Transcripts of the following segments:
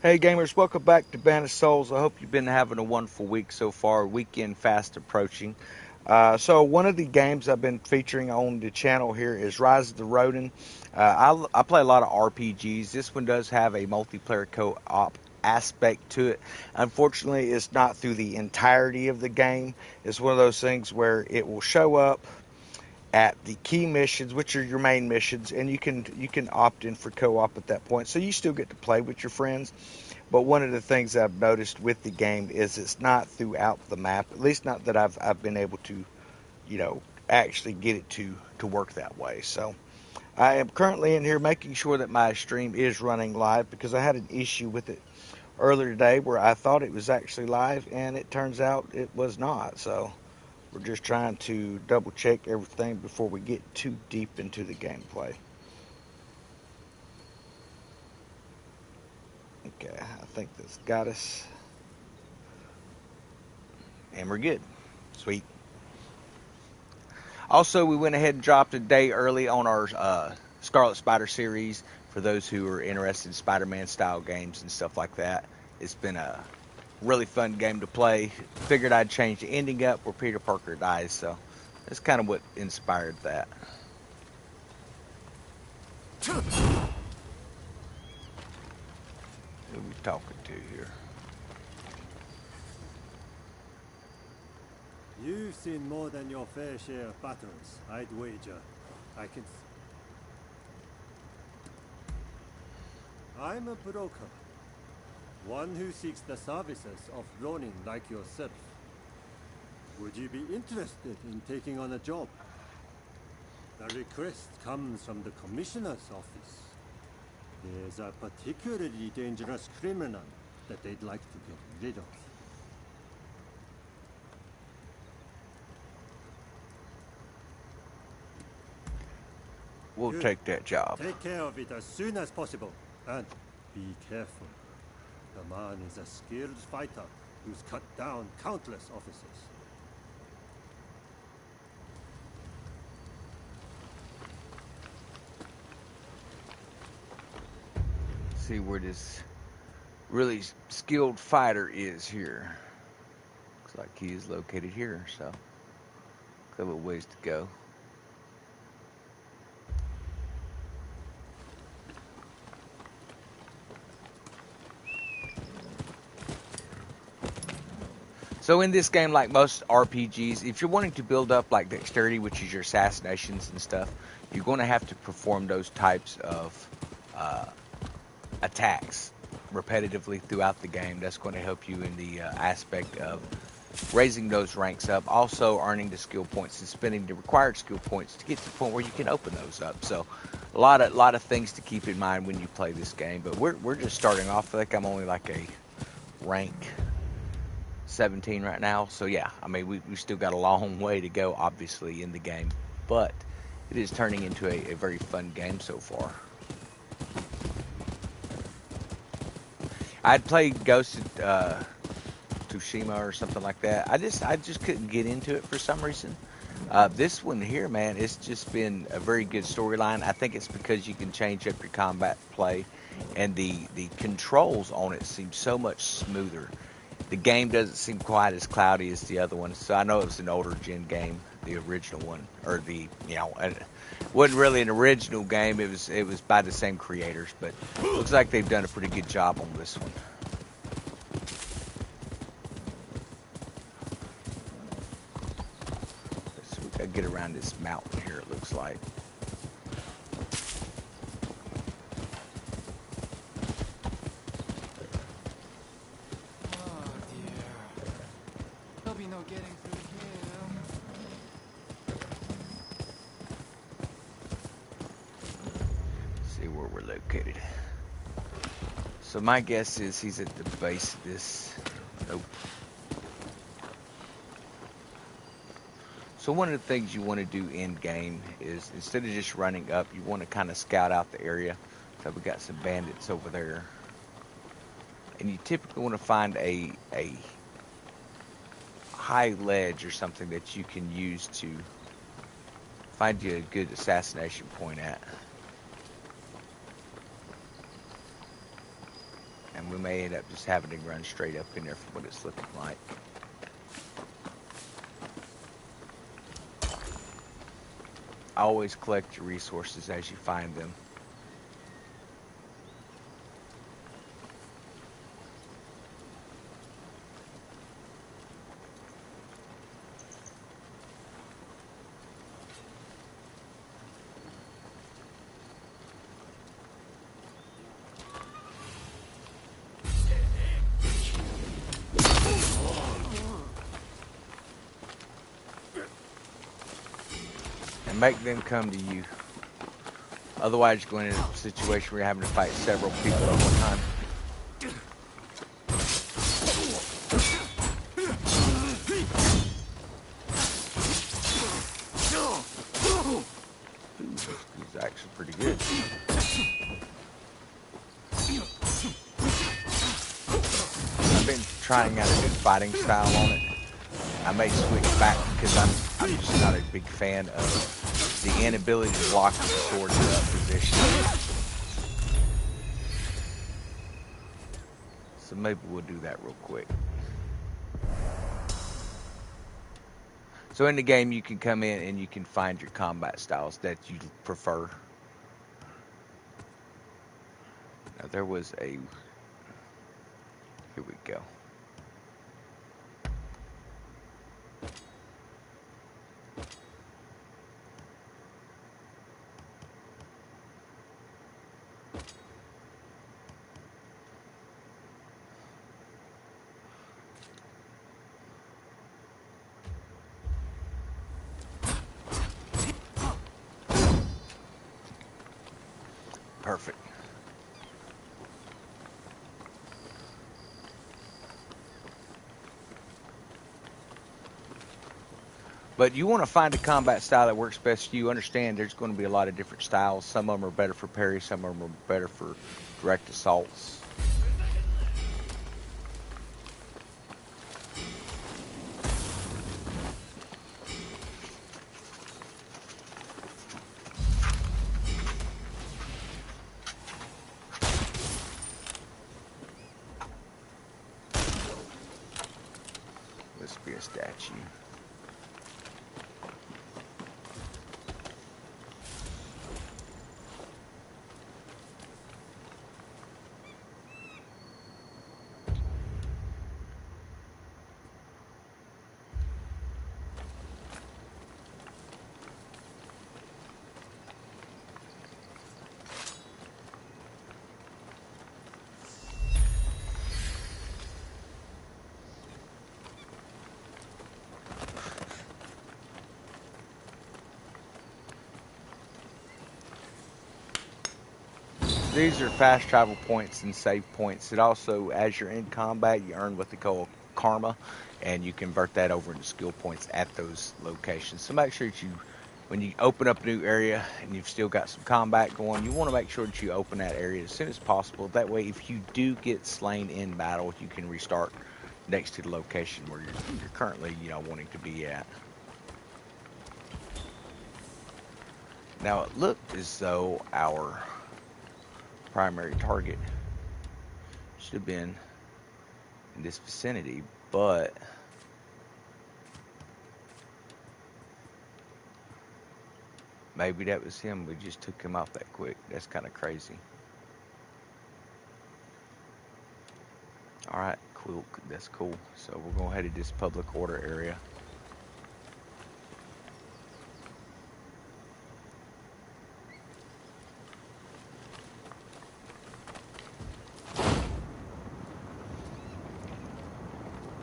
Hey gamers, welcome back to Banished Souls. I hope you've been having a wonderful week so far. Weekend fast approaching. So one of the games I've been featuring on the channel here is Rise of the Ronin. I play a lot of RPGs. This one does have a multiplayer co-op aspect to it. Unfortunately, it's not through the entirety of the game. It's one of those things where it will show up at the key missions, which are your main missions, and you can opt in for co-op at that point. So you still get to play with your friends. But one of the things I've noticed with the game is it's not throughout the map. At least not that I've been able to, actually get it to work that way. So I am currently in here making sure that my stream is running live because I had an issue with it earlier today where I thought it was actually live and it turns out it was not. So we're just trying to double check everything before we get too deep into the gameplay. Okay, I think that's got us. And we're good. Sweet. Also, we went ahead and dropped a day early on our Scarlet Spider series for those who are interested in Spider-Man style games and stuff like that. It's been a really fun game to play. Figured I'd change the ending up where Peter Parker dies, so that's kind of what inspired that. Who are we talking to here? You've seen more than your fair share of battles, I'd wager. I can... I'm a broker. One who seeks the services of Ronin like yourself. Would you be interested in taking on a job? The request comes from the Commissioner's office. There's a particularly dangerous criminal that they'd like to get rid of. We'll Good. take that job. Take care of it as soon as possible. And be careful. The man is a skilled fighter who's cut down countless officers. See where this really skilled fighter is here. Looks like he is located here, so a couple of ways to go. So in this game, like most RPGs, if you're wanting to build up like dexterity, which is your assassinations and stuff, you're going to have to perform those types of uh, attacks repetitively throughout the game. That's going to help you in the aspect of raising those ranks up, also earning the skill points and spending the required skill points to get to the point where you can open those up. So a lot of things to keep in mind when you play this game. But we're just starting off. I think I'm only like a rank 17 right now. So yeah, I mean we still got a long way to go, obviously, in the game, but it is turning into a very fun game so far. I'd played Ghost of Tsushima or something like that. I just couldn't get into it for some reason. This one here, man, it's just been a very good storyline. I think it's because you can change up your combat play, and the controls on it seem so much smoother. The game doesn't seem quite as cloudy as the other one. So I know it was an older gen game, the original one, or it wasn't really an original game. It was by the same creators, but looks like they've done a pretty good job on this one. So we gotta get around this mountain here. It looks like. Oh dear. There'll be no getting through here. See where we're located. So my guess is he's at the base of this. Nope. So one of the things you want to do in game is instead of just running up, you want to kind of scout out the area. So we got some bandits over there, and you typically want to find a high ledge or something that you can use to find you a good assassination point at. And we may end up just having to run straight up in there from what it's looking like. Always collect your resources as you find them. And make them come to you. Otherwise, you're going into a situation where you're having to fight several people at one time. He's actually pretty good. I've been trying out a new fighting style on it. I may switch back because I'm just not a big fan of the inability to block with the sword in that position. So maybe we'll do that real quick. So in the game, you can come in and you can find your combat styles that you prefer. Now there was a... Here we go. Perfect. But you want to find a combat style that works best for you. Understand there's going to be a lot of different styles. Some of them are better for parry, some of them are better for direct assaults. This be a statue. These are fast travel points and save points. It also, as you're in combat, you earn what they call karma, and you convert that over into skill points at those locations. So make sure that you, when you open up a new area and you've still got some combat going, you want to make sure that you open that area as soon as possible. That way, if you do get slain in battle, you can restart next to the location where you're currently, wanting to be at. Now, it looked as though our primary target should have been in this vicinity, but maybe that was him. We just took him out that quick. That's kind of crazy. Alright, cool. That's cool. So we're going to head to this public order area.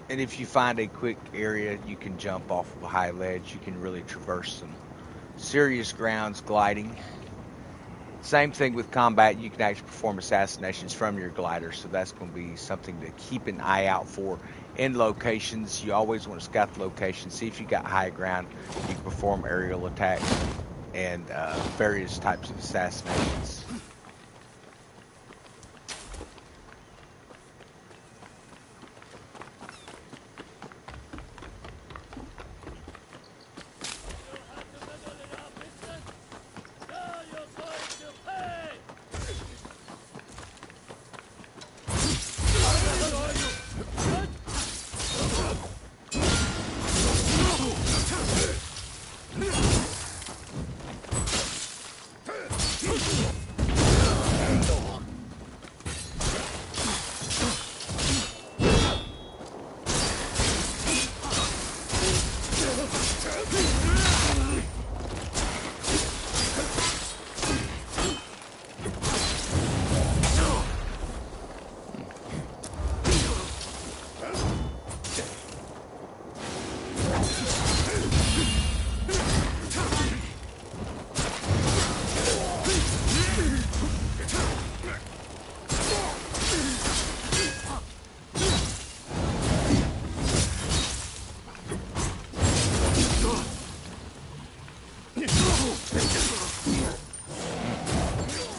And if you find a quick area, you can jump off of a high ledge. You can really traverse some serious grounds gliding. Same thing with combat. You can actually perform assassinations from your glider, so that's going to be something to keep an eye out for in locations. You always want to scout the location, see if you got high ground. You can perform aerial attacks and various types of assassinations.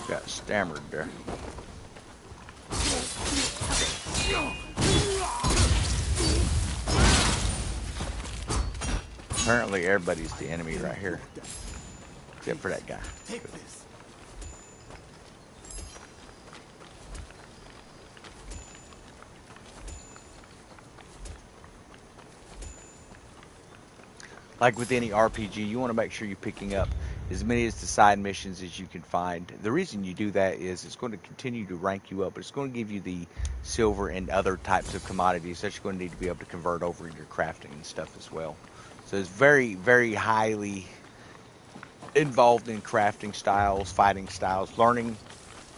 Got stammered there. Apparently everybody's the enemy right here. Except for that guy. Take this. Like with any RPG, you want to make sure you're picking up as many as the side missions as you can find. The reason you do that is it's going to continue to rank you up, but it's going to give you the silver and other types of commodities that you're going to need to be able to convert over in your crafting and stuff as well. So it's very, very highly involved in crafting styles, fighting styles, learning. You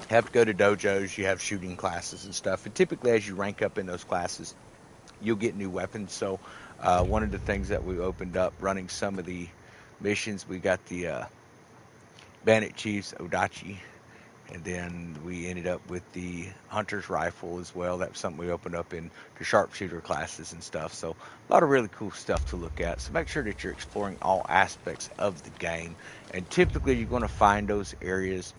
have to go to dojos, you have shooting classes and stuff. And typically as you rank up in those classes, you'll get new weapons. So one of the things that we opened up running some of the missions, we got the Bandit Chief's Odachi, and then we ended up with the Hunter's Rifle as well. That's something we opened up in the sharpshooter classes and stuff. So a lot of really cool stuff to look at. So make sure that you're exploring all aspects of the game. And typically you're going to find those areas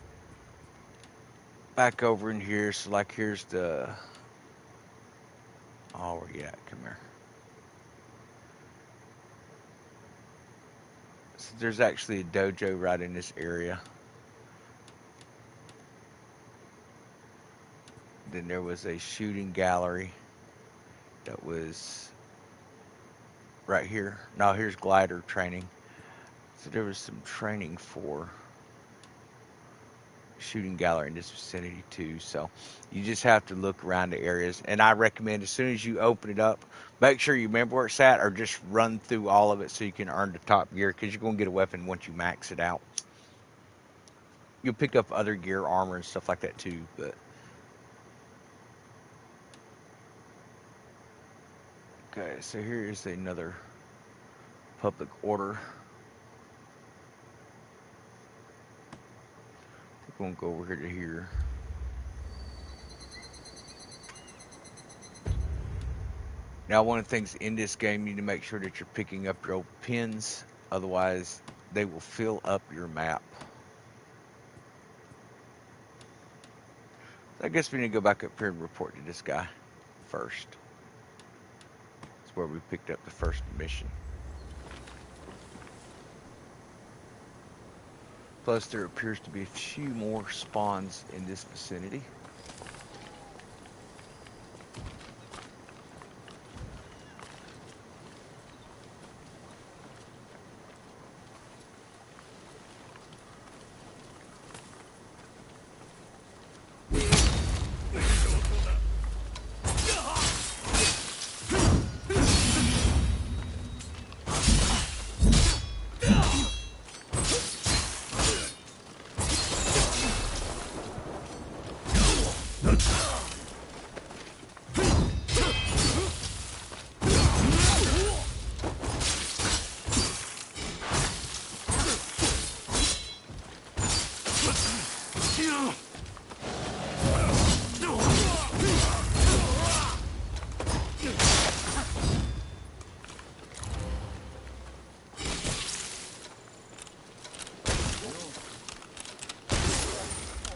back over in here. So like here's the... Oh, where you at? Come here. So there's actually a dojo right in this area. Then there was a shooting gallery that was right here. Now here's glider training. So there was some training for shooting gallery in this vicinity too. So you just have to look around the areas. And I recommend as soon as you open it up, make sure you remember where it's at, or just run through all of it so you can earn the top gear, because you're going to get a weapon once you max it out. You'll pick up other gear, armor, and stuff like that too. But okay, so here is another public order. We're going to go over here to here. Now, one of the things in this game, you need to make sure that you're picking up your old pins. Otherwise, they will fill up your map. I guess we need to go back up here and report to this guy first. That's where we picked up the first mission. Plus, there appears to be a few more spawns in this vicinity.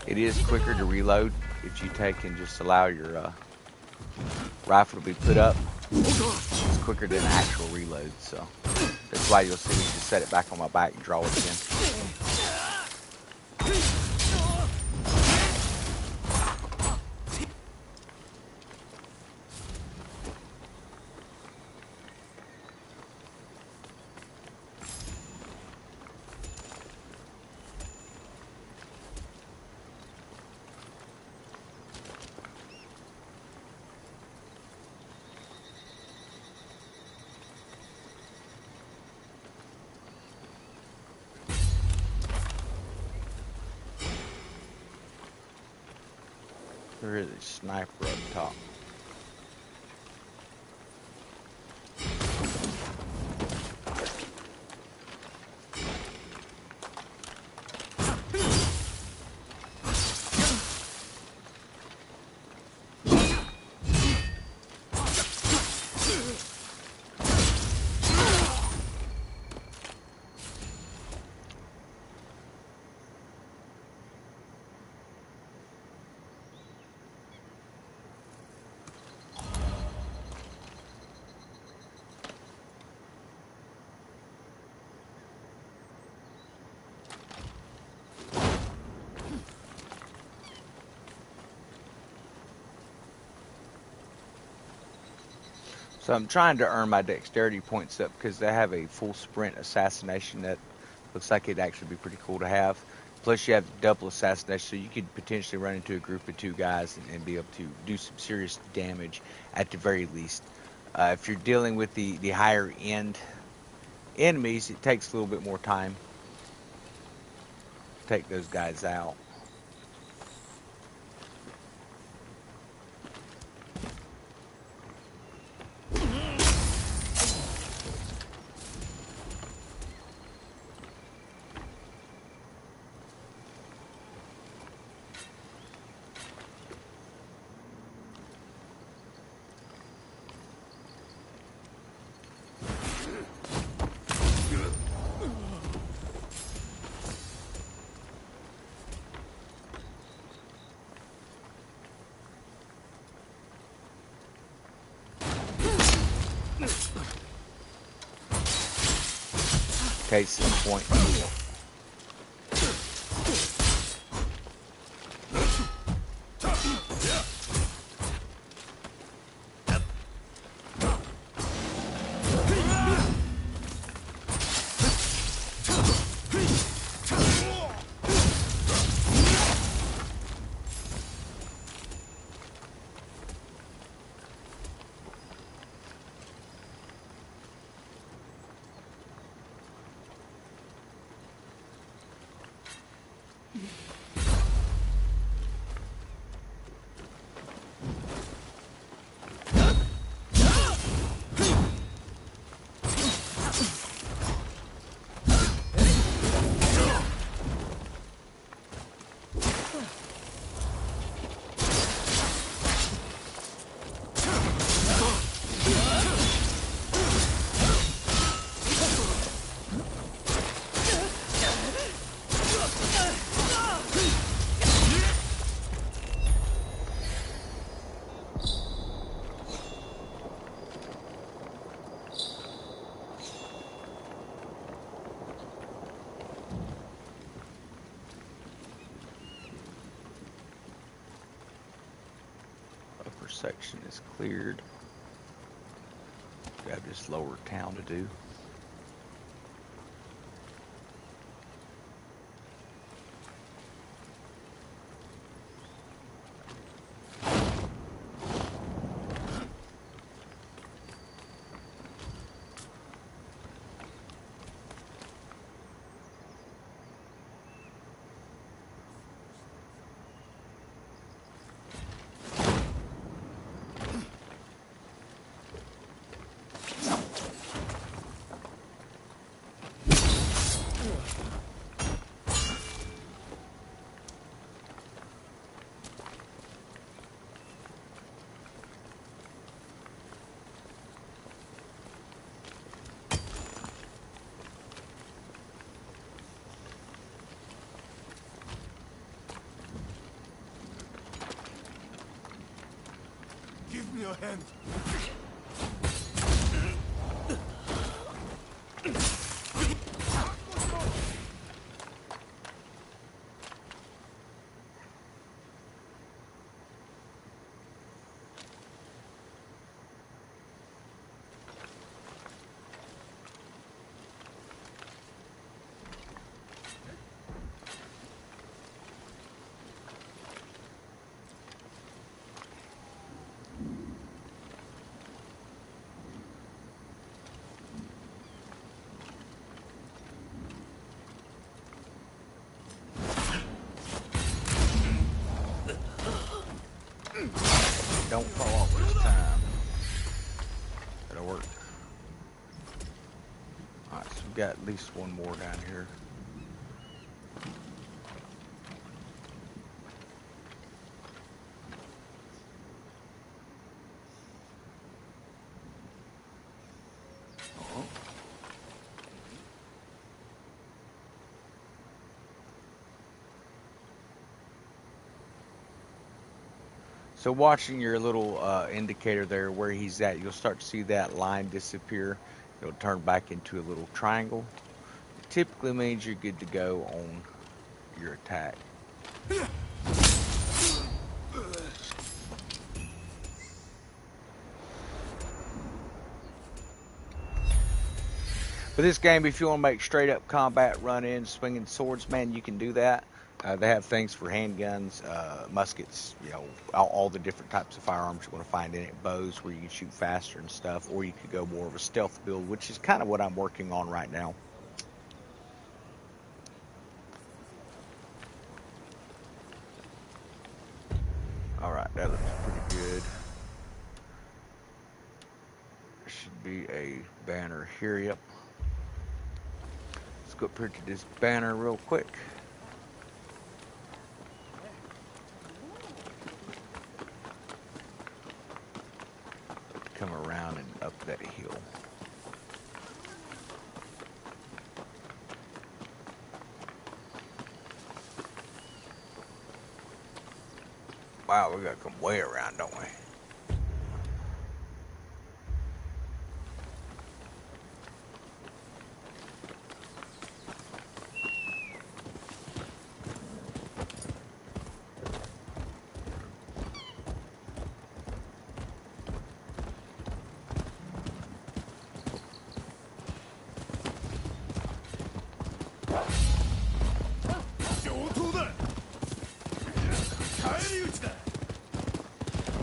It is quicker to reload if you take and just allow your rifle to be put up. It's quicker than actual reload, so that's why you'll see me just set it back on my back and draw it again. There is a sniper up top. So I'm trying to earn my dexterity points up because they have a full sprint assassination that looks like it'd actually be pretty cool to have. Plus, you have double assassination, so you could potentially run into a group of two guys and be able to do some serious damage at the very least. If you're dealing with the higher end enemies, it takes a little bit more time to take those guys out. Case in point. Upper section is cleared. We have this lower town to do. Give me your hand. Don't fall off this time. That'll work. Alright, so we've got at least one more down here. So watching your little indicator there where he's at, you'll start to see that line disappear. It'll turn back into a little triangle. It typically means you're good to go on your attack. But this game, if you want to make straight up combat run-ins, swinging swords, man, you can do that. They have things for handguns, muskets, you know, all the different types of firearms you want to find in it, bows where you can shoot faster and stuff, or you could go more of a stealth build, which is kind of what I'm working on right now. All right, that looks pretty good. There should be a banner here, yep. Let's go up here to this banner real quick. Come around and up that hill. Wow, we gotta come way around, don't we?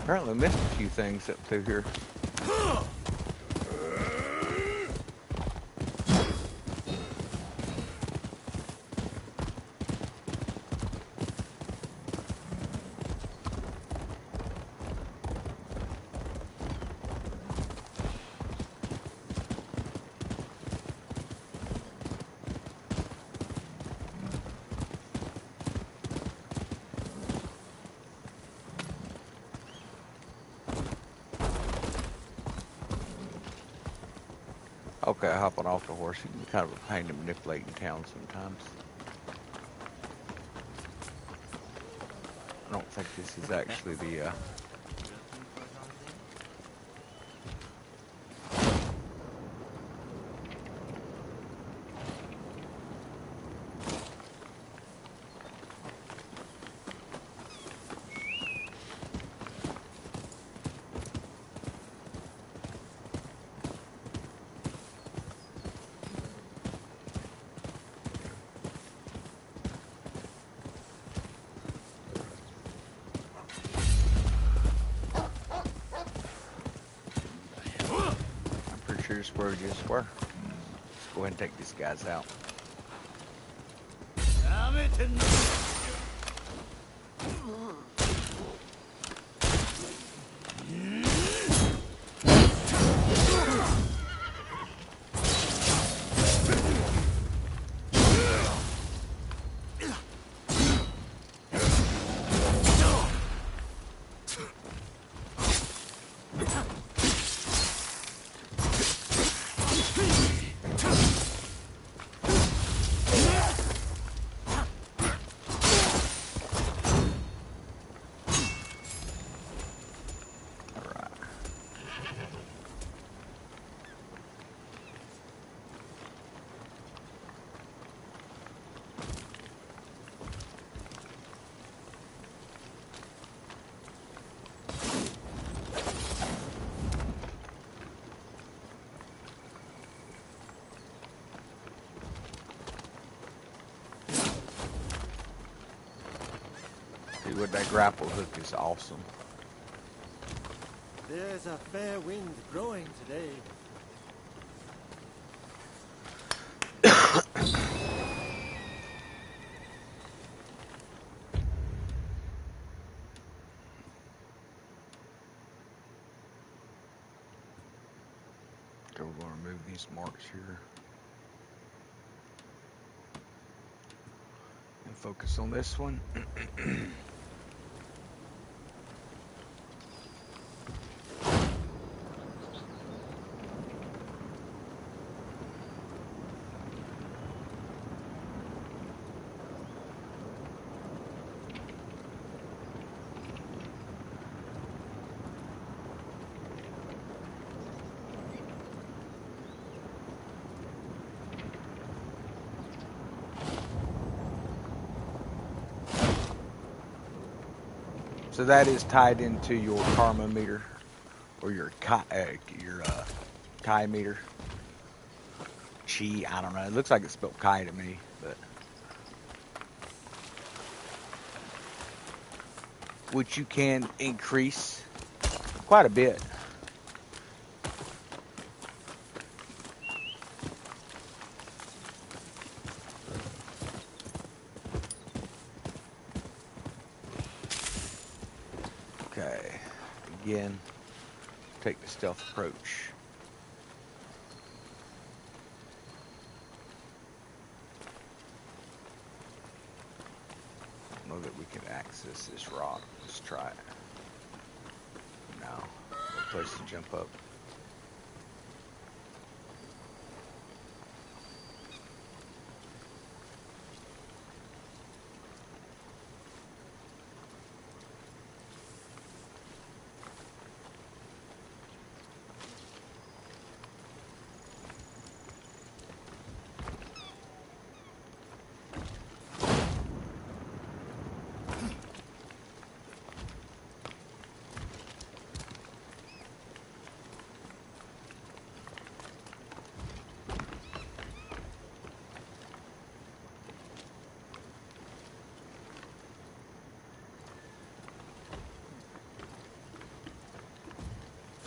Apparently missed a few things up through here. Okay, hopping off the horse. You can be kind of a pain to manipulate in town sometimes. I don't think this is actually the sure square just square. Let's go ahead and take these guys out. With that grapple hook is awesome. There's a fair wind growing today. Okay, we're going to remove these marks here and focus on this one. So that is tied into your karma meter or your kai meter. Chi, I don't know. It looks like it's spelled Kai to me, but which you can increase quite a bit. Okay, again, take the stealth approach. I don't know that we can access this rock. Let's try it. No, no place to jump up.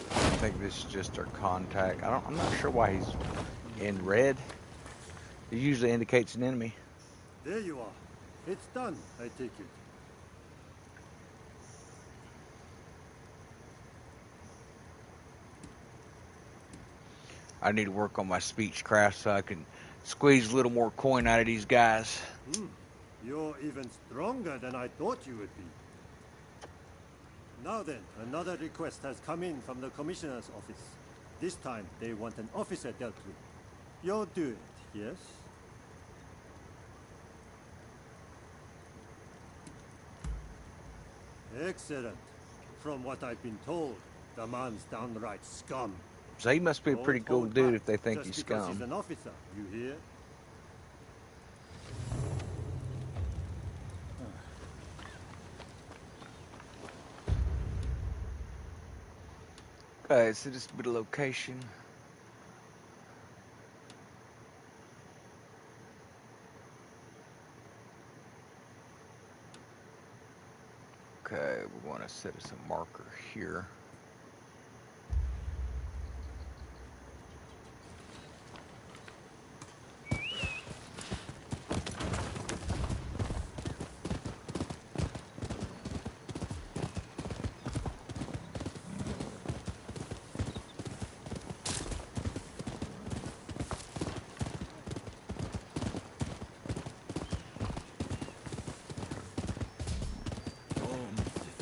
I think this is just our contact. I'm not sure why he's in red. It usually indicates an enemy. There you are. It's done, I take it. I need to work on my speech craft so I can squeeze a little more coin out of these guys. You're even stronger than I thought you would be. Now then, another request has come in from the Commissioner's office. This time, they want an officer dealt with. You'll do it, yes? Excellent. From what I've been told, the man's downright scum. So he must be a pretty Don't cool hold dude back if they think just he's because he's scum. an officer, you hear? Okay, so this bit of location. Okay, we want to set us a marker here.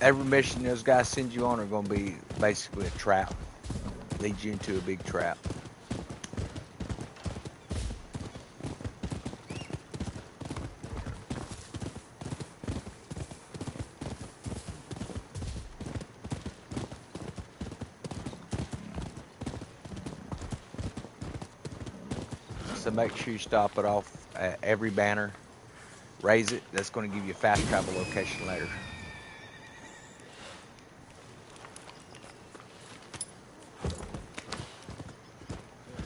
Every mission those guys send you on are going to be basically a trap. Lead you into a big trap. So make sure you stop it off at every banner. Raise it. That's going to give you a fast travel location later.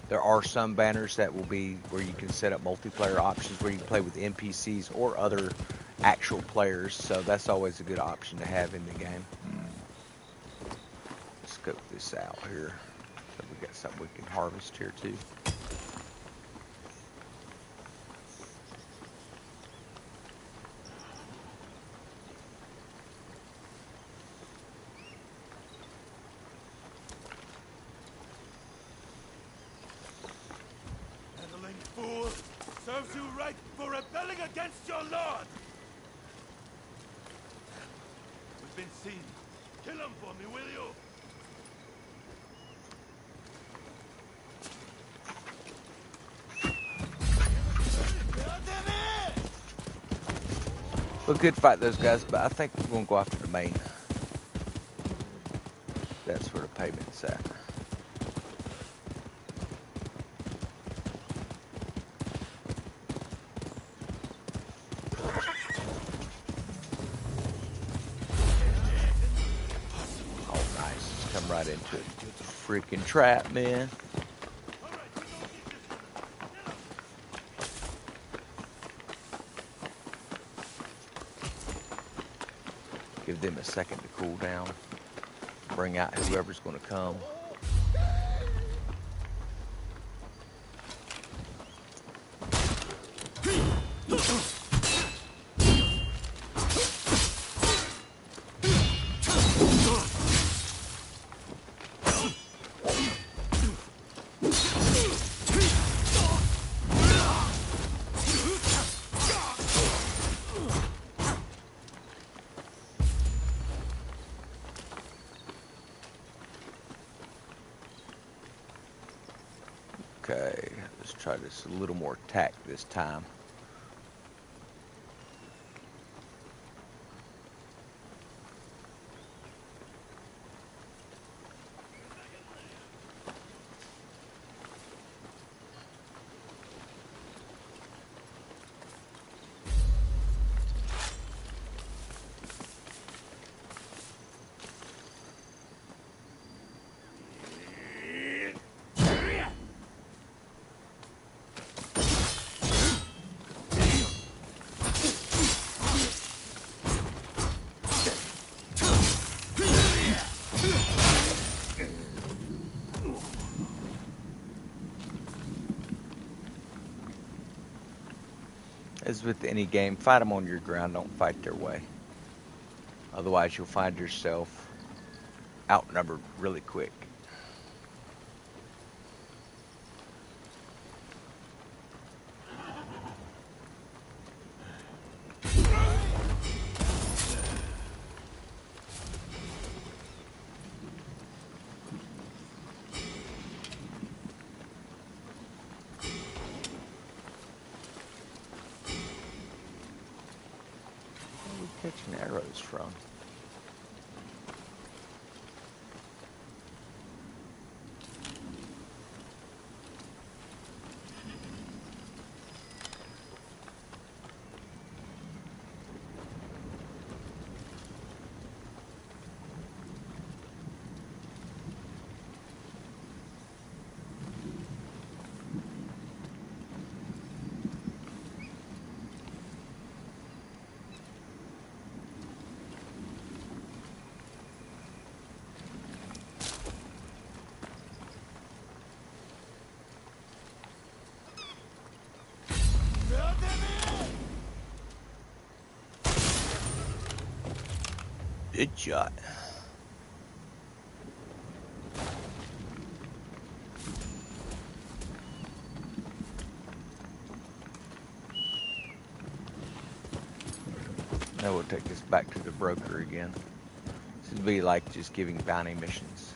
There are some banners that will be where you can set up multiplayer options where you can play with NPCs or other actual players. So that's always a good option to have in the game. Let's scope this out here. So we got something we can harvest here too. Meddling fool! Serves you right for rebelling against your lord! We've been seen. Kill him for me, will you? We could fight those guys, but I think we're going to go after the main. That's where the payment's at. Oh, nice. Just come right into it. Freaking trap, man. Give them a second to cool down. Bring out whoever's going to come. Okay, let's try this a little more tact this time. As with any game, fight them on your ground, don't fight their way. Otherwise, you'll find yourself outnumbered really quick. Where are we catching arrows from? Good shot. Now we'll take this back to the broker again. This would be like just giving bounty missions.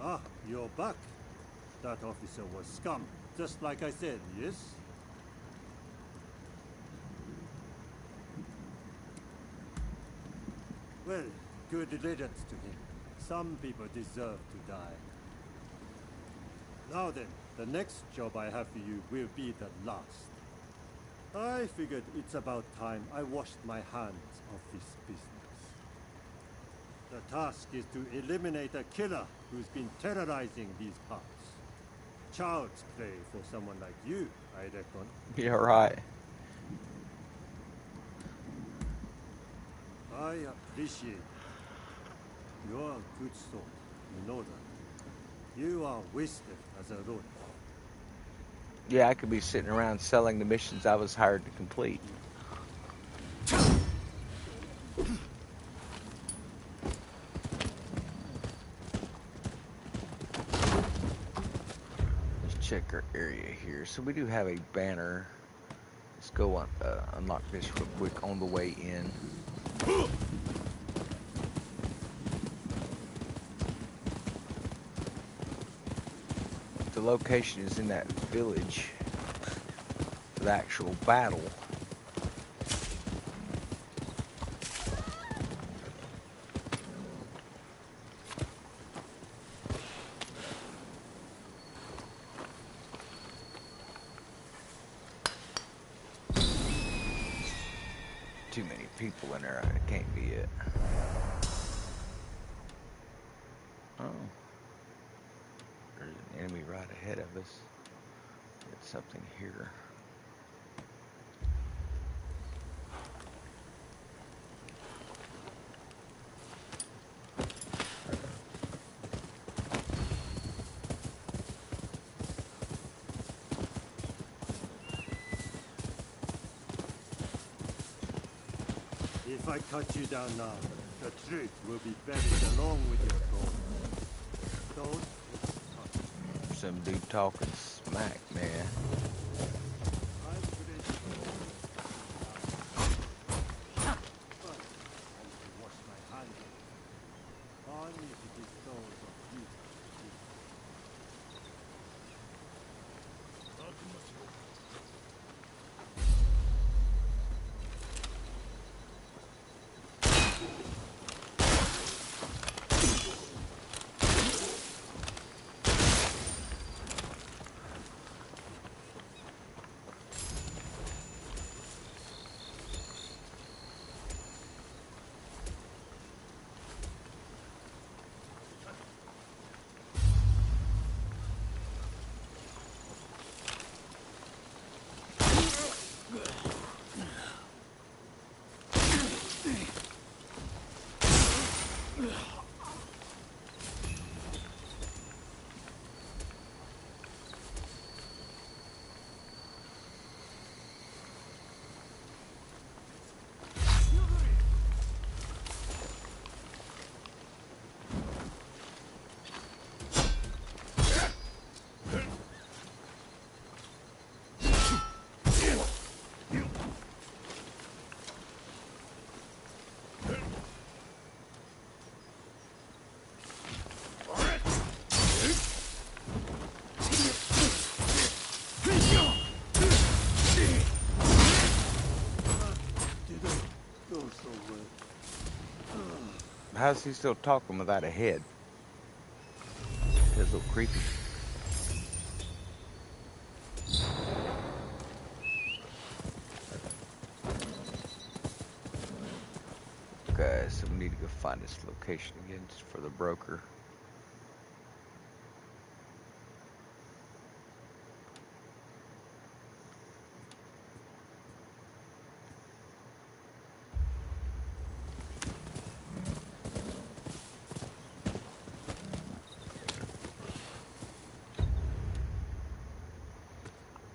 Ah, you're back. That officer was scum, just like I said, yes? Well, good riddance to him. Some people deserve to die. Now then, the next job I have for you will be the last. I figured it's about time I washed my hands of this business. The task is to eliminate a killer who's been terrorizing these parts. Child's play for someone like you, I reckon. Yeah, right. I appreciate it. You're a good sort, you know that. You are wasted as a Ronin. Yeah, I could be sitting around selling the missions I was hired to complete. Let's check our area here. So we do have a banner. Let's go on, unlock this real quick on the way in. The location is in that village for the actual battle. Too many people in there. It can't be it. Oh. There's an enemy right ahead of us. Get something here. If I cut you down now, the truth will be buried along with your gold. Don't Some dude talking smack, man. I'm ready to wash my hands of it. Only if it is those of you. How's he still talking without a head? That's a little creepy. Okay, so we need to go find this location again for the broker.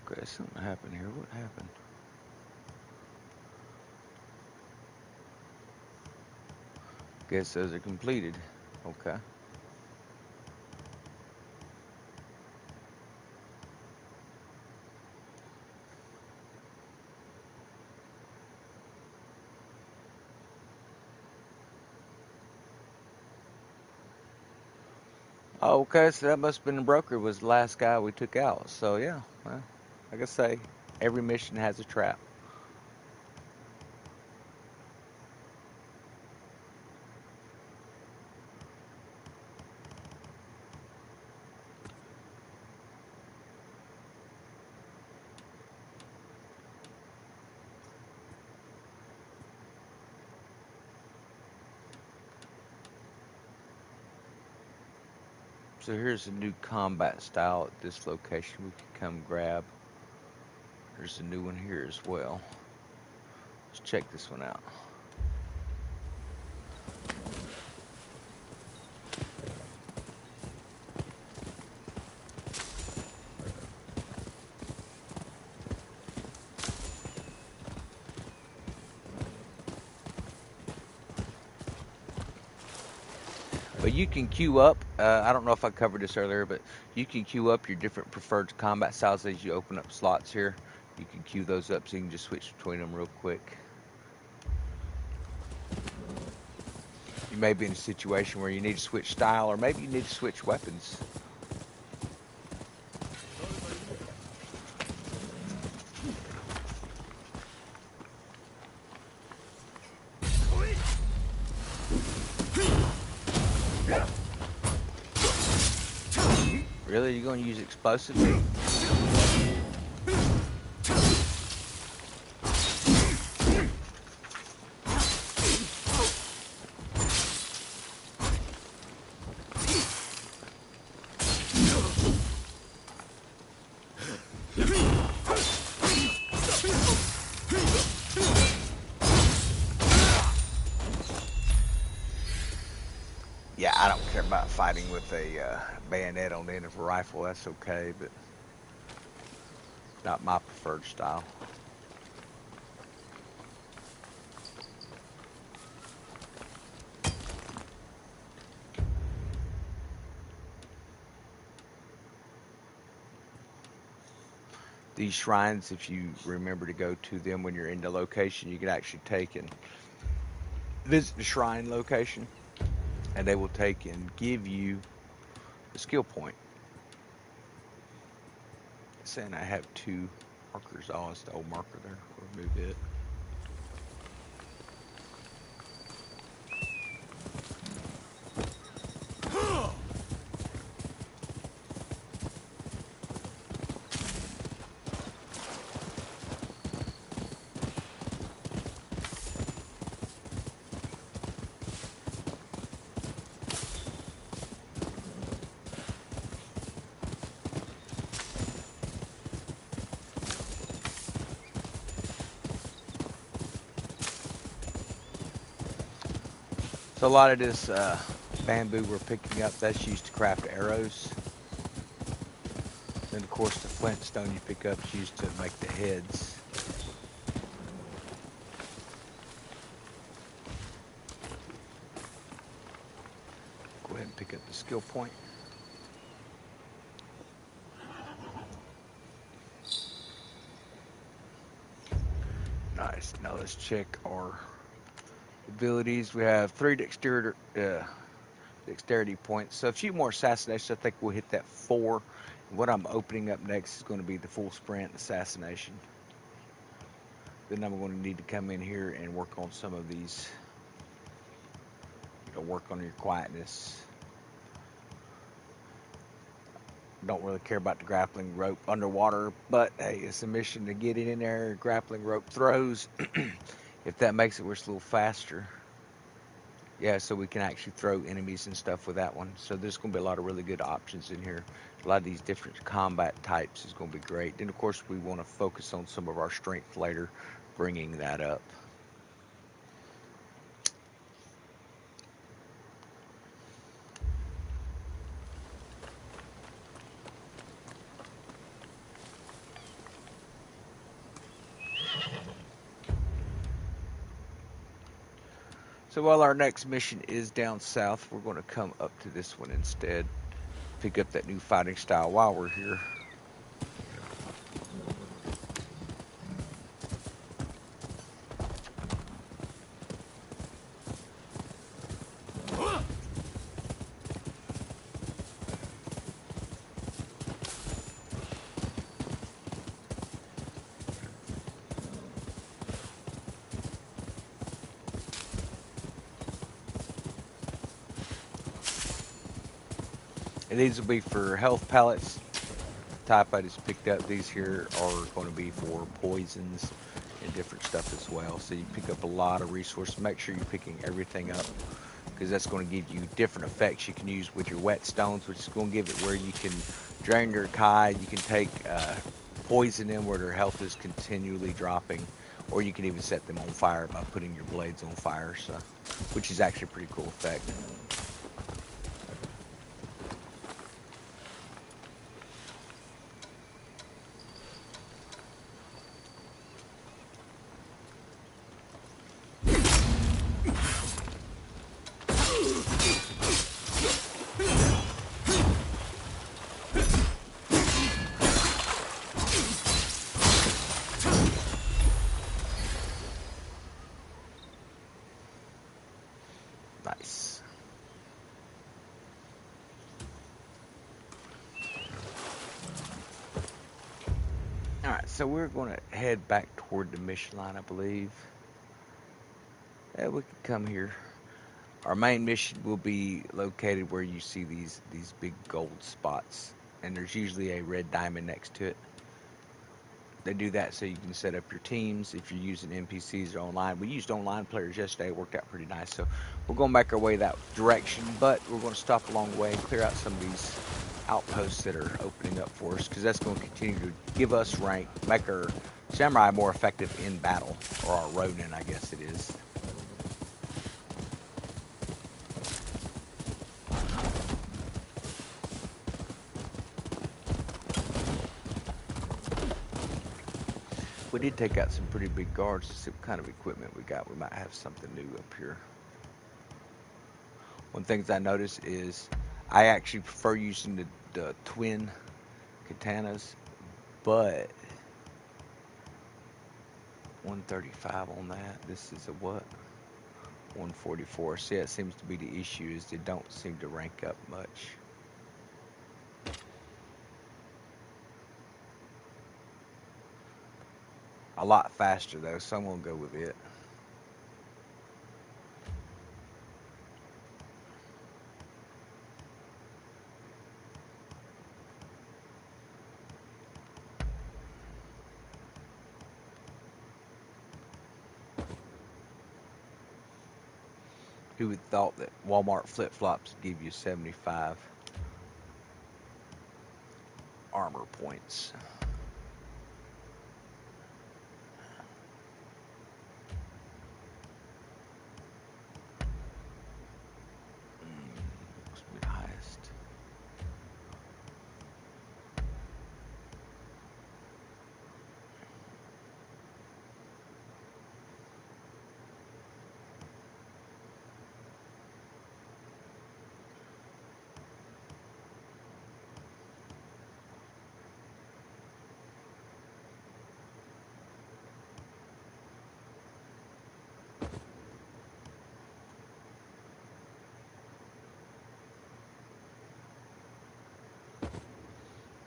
Okay, something happened here. What happened? Guess those are completed. Okay. Oh, okay, so that must have been the broker was the last guy we took out. So yeah, well, like I say, every mission has a trap. So here's a new combat style at this location we can come grab. There's a new one here as well. Let's check this one out. But you can queue up. I don't know if I covered this earlier, but you can queue up your different preferred combat styles as you open up slots here. You can queue those up so you can just switch between them real quick. You may be in a situation where you need to switch style, or maybe you need to switch weapons. Really? You're going to use explosives? Yeah, I don't care about fighting with a bayonet on the end of a rifle. That's okay, but not my preferred style. These shrines, if you remember to go to them when you're in the location, you can actually take and visit the shrine location, and they will take and give you a skill point. It's saying I have 2 markers. Oh, it's the old marker there. We'll remove it. So a lot of this bamboo we're picking up, that's used to craft arrows. Then of course the flint stone you pick up is used to make the heads. Go ahead and pick up the skill point. Nice. Now let's check our abilities. We have 3 dexterity points. So a few more assassination. I think we'll hit that 4. And what I'm opening up next is going to be the full sprint assassination. Then I'm going to need to come in here and work on some of these. Work on your quietness. Don't really care about the grappling rope underwater, but hey, it's a mission to get it in there. Grappling rope throws. If that makes it, we're just a little faster. Yeah, so we can actually throw enemies and stuff with that one. So there's going to be a lot of really good options in here. A lot of these different combat types is going to be great. Then, of course, we want to focus on some of our strength later, bringing that up. So while our next mission is down south, we're going to come up to this one instead. Pick up that new fighting style while we're here. And these will be for health pallets. Type I just picked up. These here are going to be for poisons and different stuff as well. So you pick up a lot of resources. Make sure you're picking everything up, because that's going to give you different effects you can use with your whetstones, which is going to give it where you can drain their Kai. You can take poison in where their health is continually dropping, or you can even set them on fire by putting your blades on fire, so which is actually a pretty cool effect. Alright, so we're going to head back toward the mission line, I believe. Yeah, we can come here. Our main mission will be located where you see these big gold spots, and there's usually a red diamond next to it. They do that so you can set up your teams if you're using NPCs or online. We used online players yesterday. It worked out pretty nice. So we're going to make our way that direction, but we're going to stop along the way and clear out some of these outposts that are opening up for us, because that's going to continue to give us rank, make our samurai more effective in battle, or our Ronin, I guess it is. We did take out some pretty big guards to see what kind of equipment we got. We might have something new up here. One of the things I noticed is I actually prefer using the twin katanas, but 135 on that. This is a what? 144. See, that seems to be the issue, is they don't seem to rank up much. A lot faster though, so I'm gonna go with it. Who would thought that Walmart flip-flops give you 75 armor points? Looks to be the highest.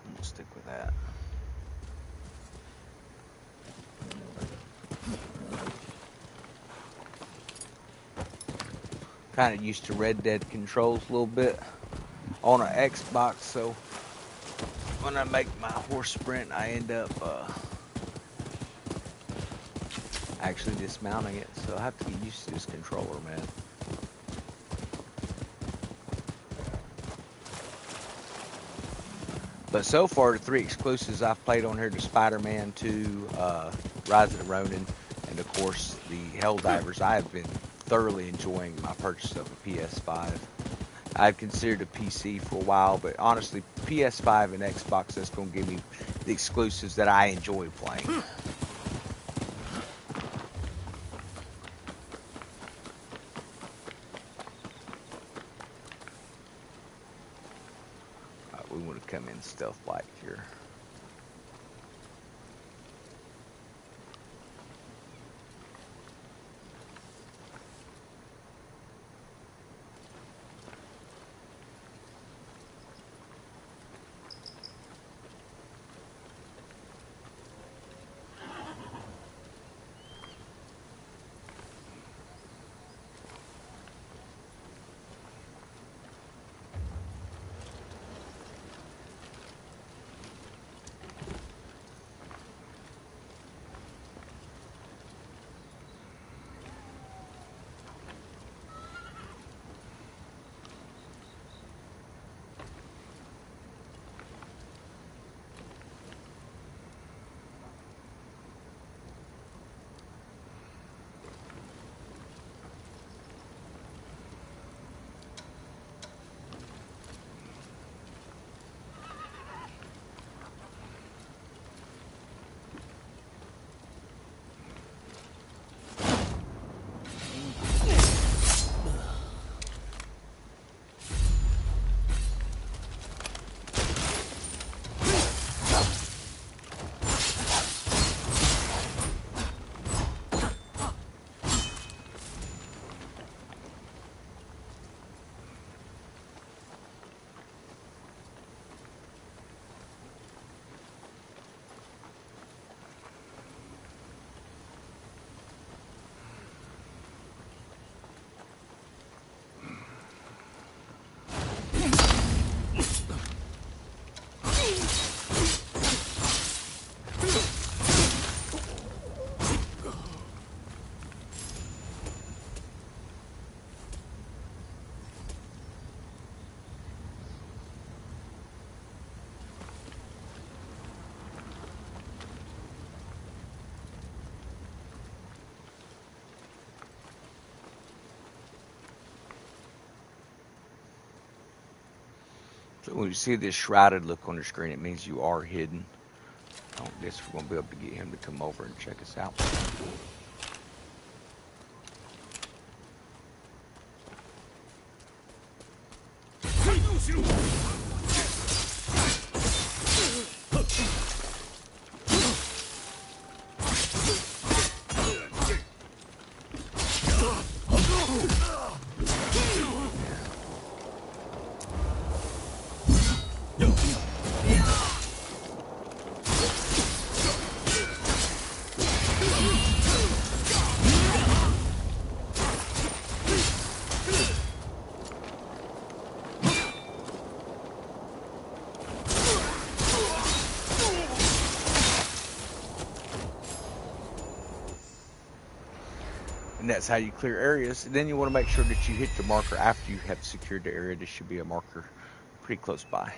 I'm gonna stick with that. Kind of used to Red Dead controls a little bit on an Xbox, so when I make my horse sprint, I end up actually dismounting it. So I have to get used to this controller, man. But so far, the 3 exclusives I've played on here, the Spider-Man 2, Rise of the Ronin, and of course the Helldivers, I have been thoroughly enjoying my purchase of a PS5. I've considered a PC for a while, but honestly, PS5 and Xbox, that's going to give me the exclusives that I enjoy playing. We want to come in stealth-like here. So when you see this shrouded look on the screen, it means you are hidden. I don't guess we're going to be able to get him to come over and check us out. And that's how you clear areas. And then you want to make sure that you hit the marker after you have secured the area. There should be a marker pretty close by.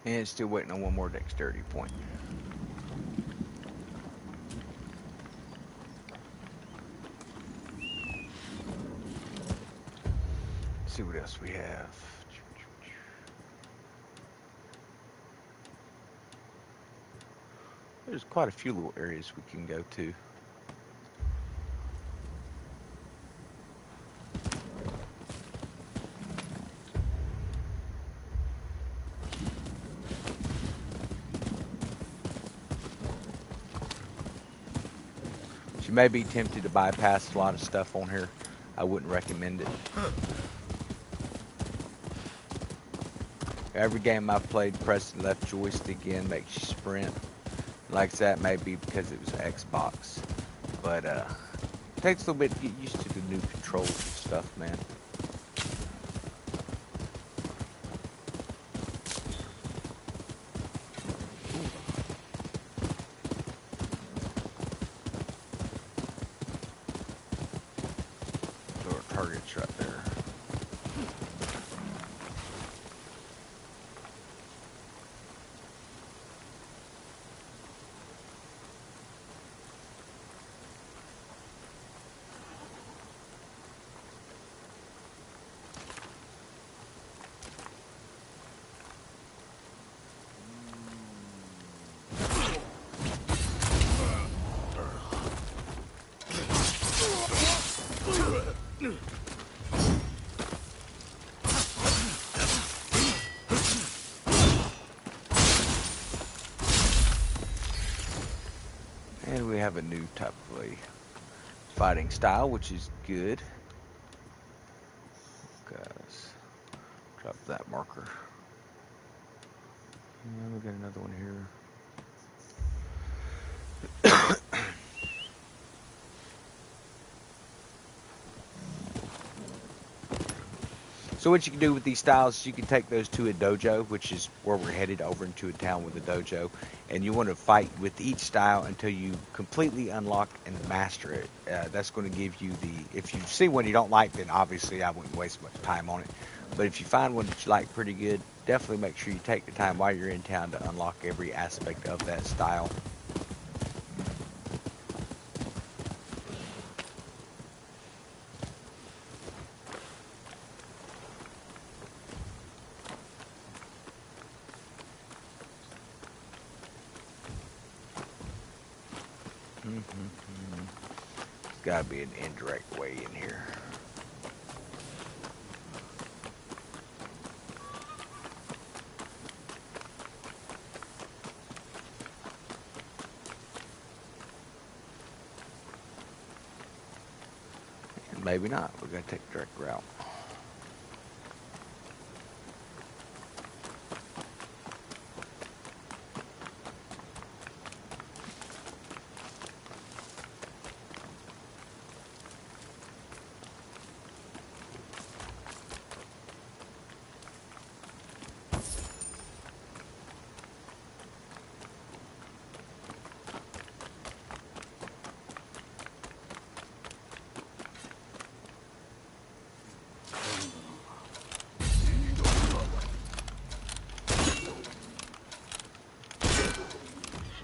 And still waiting on one more dexterity point. Let's see what else we have. There's quite a few little areas we can go to. You may be tempted to bypass a lot of stuff on here. I wouldn't recommend it. Every game I've played, press the left joystick in makes you sprint. Like that may be because it was Xbox. But it takes a little bit to get used to the new controls and stuff, man. There are targets right there. And we have a new type of a fighting style, which is good. Guys, drop that marker. And we got another one here. So what you can do with these styles is you can take those to a dojo, which is where we're headed, over into a town with a dojo, and you want to fight with each style until you completely unlock and master it. That's going to give you the, if you see one you don't like, then obviously I wouldn't waste much time on it. But if you find one that you like pretty good, definitely make sure you take the time while you're in town to unlock every aspect of that style. There's got to be an indirect way in here. And maybe not. We're going to take a direct route.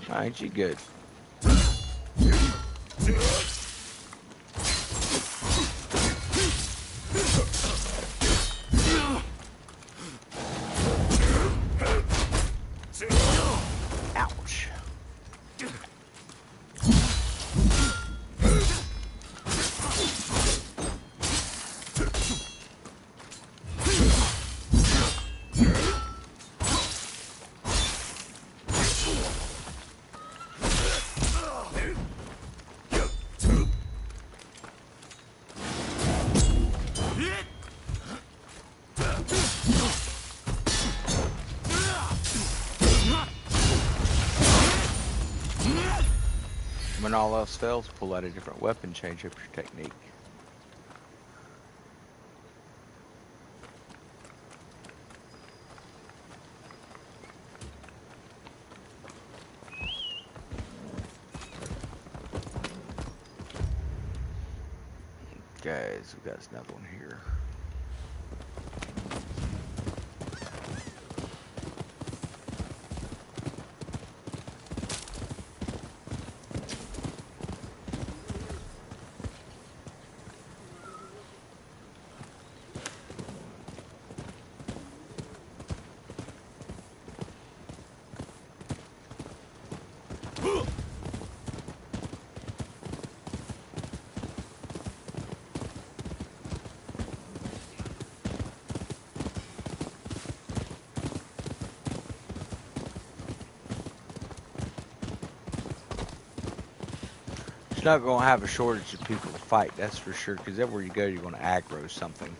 Ain't you good? Ouch. When all else fails, pull out a different weapon, change up your technique. Guys, we got another one here. It's not going to have a shortage of people to fight, that's for sure, because everywhere you go, you're going to aggro something.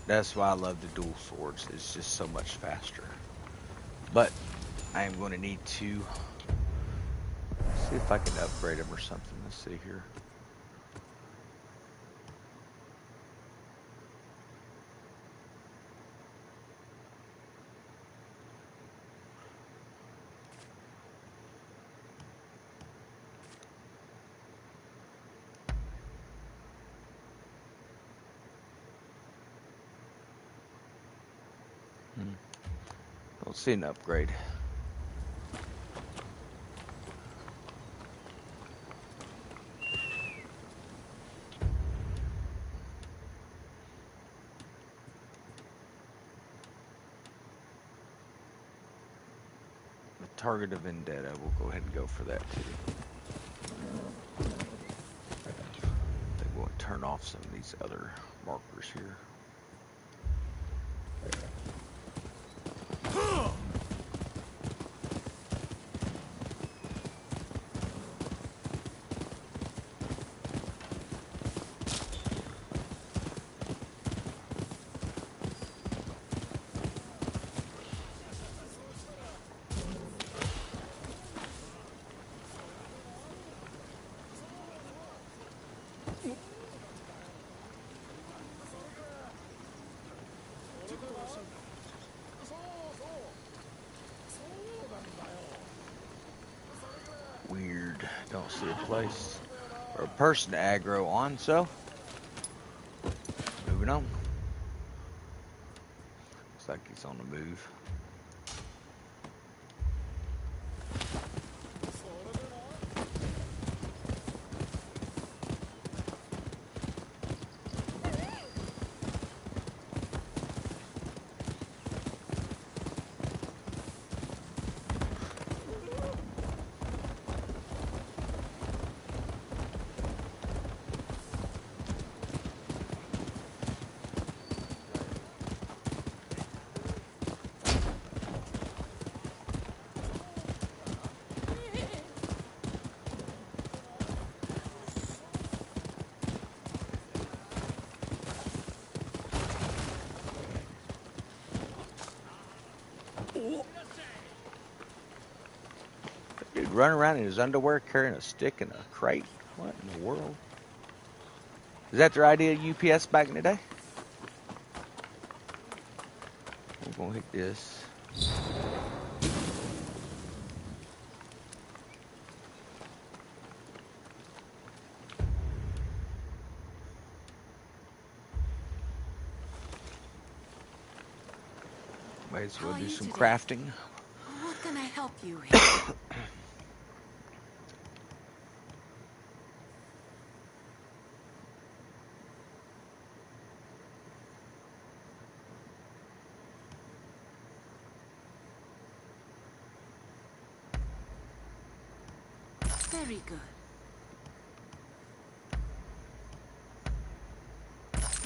That's why I love the dual swords. It's just so much faster. But I am going to need to see if I can upgrade them or something. Let's see here. Don't see an upgrade. The target of Vendetta, we'll go ahead and go for that too. I think we'll turn off some of these other markers here. Weird. Don't see a place or a person to aggro on, so moving on. Looks like he's on the move. Dude running around in his underwear carrying a stick and a crate. What in the world? Is that their idea of UPS back in the day? We're going to hit this. Might as well do some crafting. What can I help you with? Very good.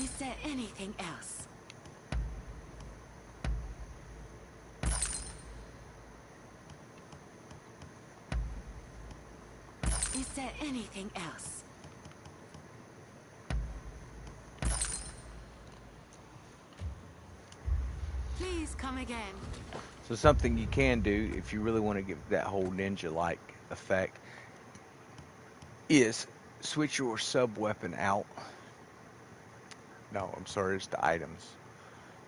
Is there anything else? Is there anything else? Please come again. So something you can do if you really want to get that whole ninja-like effect is switch your sub-weapon out. No, I'm sorry, it's the items.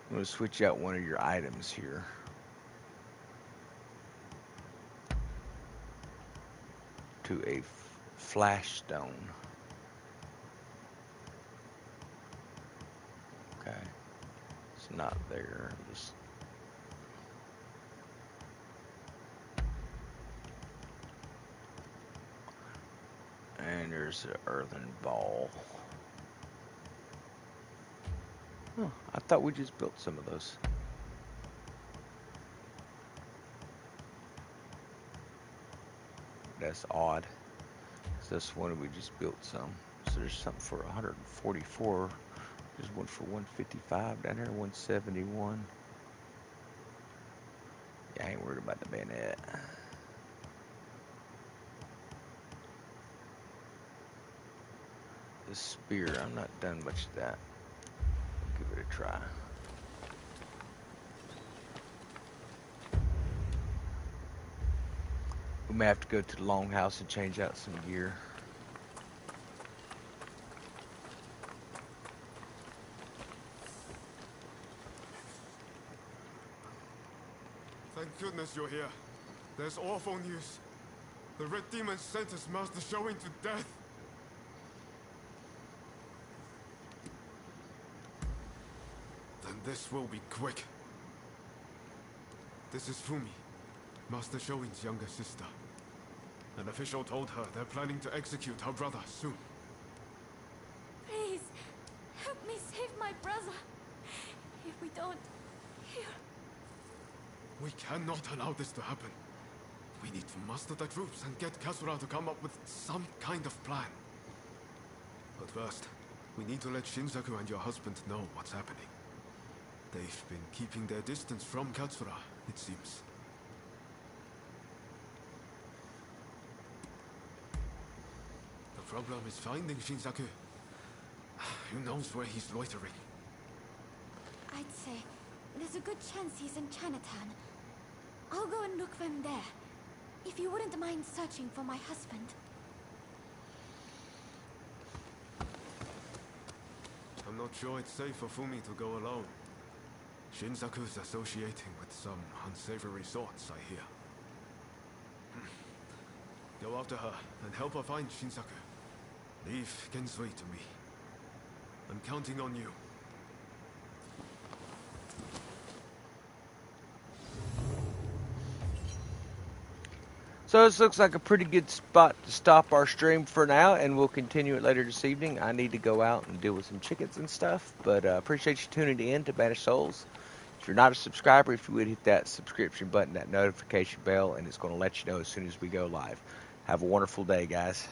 I'm going to switch out one of your items here. To a flash stone. Okay. It's not there. Just and there's an earthen ball. Huh, I thought we just built some of those. That's odd. This one we just built some. So there's something for 144. There's one for 155 down here, 171. Yeah, I ain't worried about the bayonet. The spear, I'm not done much of that. I'll give it a try. We may have to go to the longhouse and change out some gear. Thank goodness you're here. There's awful news. The Red Demon sent his master Showing to death. Then this will be quick. This is Fumi, Master Showing's younger sister. An official told her they're planning to execute her brother soon. Please, help me save my brother. If we don't, here. We cannot allow this to happen. We need to muster the troops and get Kasura to come up with some kind of plan. But first, we need to let Shinsaku and your husband know what's happening. They've been keeping their distance from Katsura, it seems. The problem is finding Shinsaku. Who knows where he's loitering? I'd say there's a good chance he's in Chinatown. I'll go and look for him there. If you wouldn't mind searching for my husband. I'm not sure it's safe for Fumi to go alone. Shinsaku's associating with some unsavory sorts, I hear. Go after her and help her find Shinsaku. Leave Gensui to me. I'm counting on you. So this looks like a pretty good spot to stop our stream for now, and we'll continue it later this evening. I need to go out and deal with some chickens and stuff, but appreciate you tuning in to Banished Souls. If you're not a subscriber, if you would hit that subscription button, that notification bell, and it's going to let you know as soon as we go live. Have a wonderful day, guys.